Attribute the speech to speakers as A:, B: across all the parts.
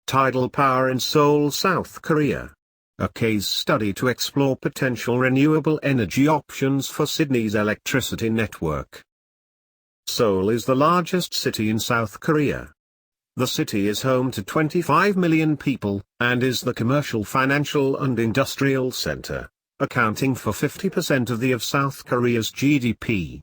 A: Tidal power in Seoul, South Korea. A case study to explore potential renewable energy options for Sydney's electricity network. Seoul is the largest city in South Korea. The city is home to 25 million people, and is the commercial, financial and industrial center, accounting for 50% of South Korea's GDP.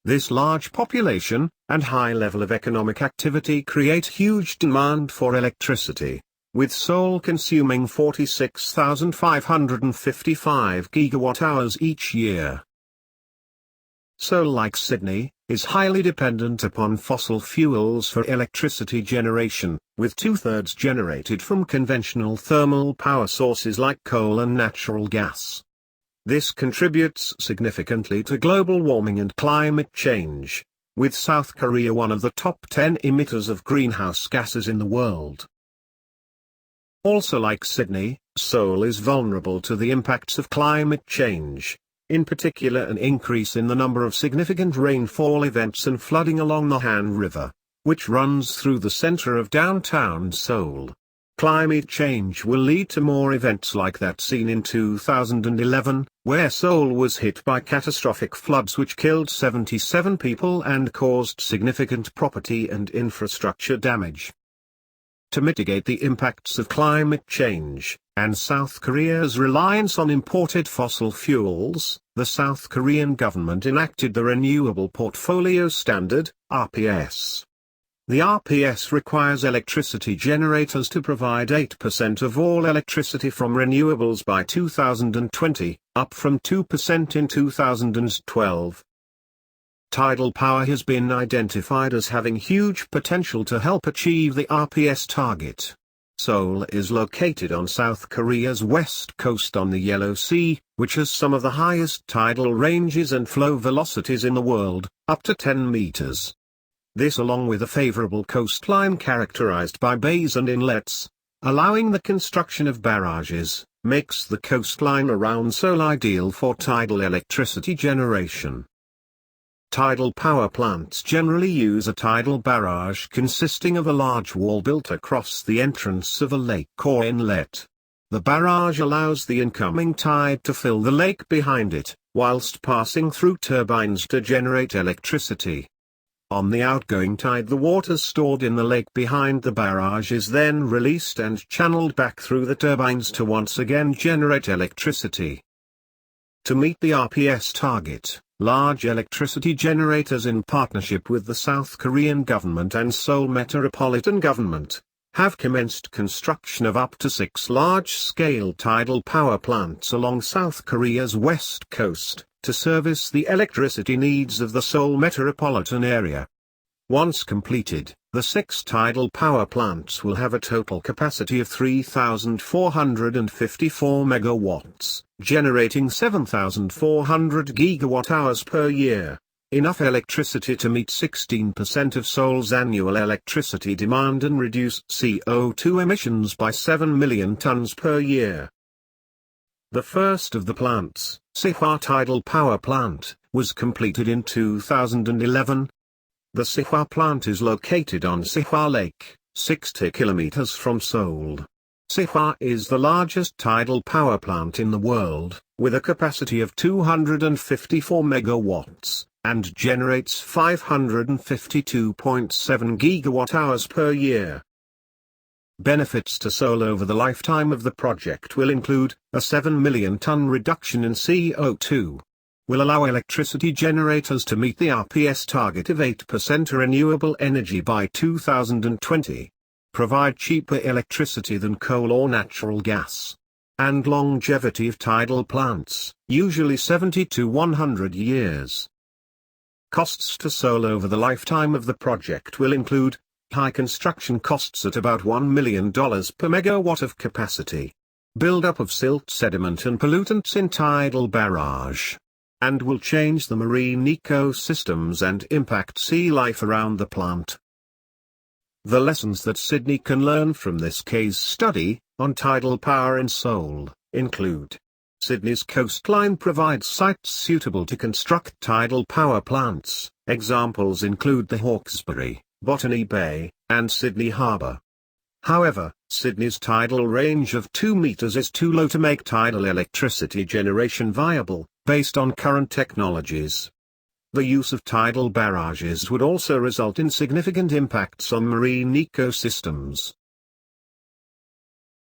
A: This large population, and high level of economic activity create huge demand for electricity, with Seoul consuming 46,555 gigawatt-hours each year. Seoul, like Sydney, is highly dependent upon fossil fuels for electricity generation, with 2/3 generated from conventional thermal power sources like coal and natural gas. This contributes significantly to global warming and climate change, with South Korea one of the top 10 emitters of greenhouse gases in the world. Also, like Sydney, Seoul is vulnerable to the impacts of climate change, in particular an increase in the number of significant rainfall events and flooding along the Han River, which runs through the center of downtown Seoul. Climate change will lead to more events like that seen in 2011, where Seoul was hit by catastrophic floods which killed 77 people and caused significant property and infrastructure damage. To mitigate the impacts of climate change, and South Korea's reliance on imported fossil fuels, the South Korean government enacted the Renewable Portfolio Standard, RPS. The RPS requires electricity generators to provide 8% of all electricity from renewables by 2020, up from 2% in 2012. Tidal power has been identified as having huge potential to help achieve the RPS target. Seoul is located on South Korea's west coast on the Yellow Sea, which has some of the highest tidal ranges and flow velocities in the world, up to 10 meters. This, along with a favorable coastline characterized by bays and inlets, allowing the construction of barrages, makes the coastline around Seoul ideal for tidal electricity generation. Tidal power plants generally use a tidal barrage consisting of a large wall built across the entrance of a lake or inlet. The barrage allows the incoming tide to fill the lake behind it, whilst passing through turbines to generate electricity. On the outgoing tide, the water stored in the lake behind the barrage is then released and channeled back through the turbines to once again generate electricity. To meet the RPS target, large electricity generators in partnership with the South Korean government and Seoul Metropolitan Government, have commenced construction of up to 6 large-scale tidal power plants along South Korea's west coast, to service the electricity needs of the Seoul metropolitan area. Once completed, the 6 tidal power plants will have a total capacity of 3,454 megawatts, generating 7,400 gigawatt-hours per year, enough electricity to meet 16% of Seoul's annual electricity demand and reduce CO2 emissions by 7 million tons per year. The first of the plants, Sihwa Tidal Power Plant, was completed in 2011. The Sihwa plant is located on Sihwa Lake, 60 kilometers from Seoul. Sihwa is the largest tidal power plant in the world, with a capacity of 254 megawatts, and generates 552.7 gigawatt-hours per year. Benefits to Seoul over the lifetime of the project will include, a 7 million ton reduction in CO2. Will allow electricity generators to meet the RPS target of 8% renewable energy by 2020. Provide cheaper electricity than coal or natural gas. And longevity of tidal plants, usually 70 to 100 years. Costs to Seoul over the lifetime of the project will include, high construction costs at about $1 million per megawatt of capacity. Build-up of silt, sediment and pollutants in tidal barrage. And will change the marine ecosystems and impact sea life around the plant. The lessons that Sydney can learn from this case study, on tidal power in Seoul, include: Sydney's coastline provides sites suitable to construct tidal power plants. Examples include the Hawkesbury, Botany Bay, and Sydney Harbour. However, Sydney's tidal range of 2 meters is too low to make tidal electricity generation viable, based on current technologies. The use of tidal barrages would also result in significant impacts on marine ecosystems.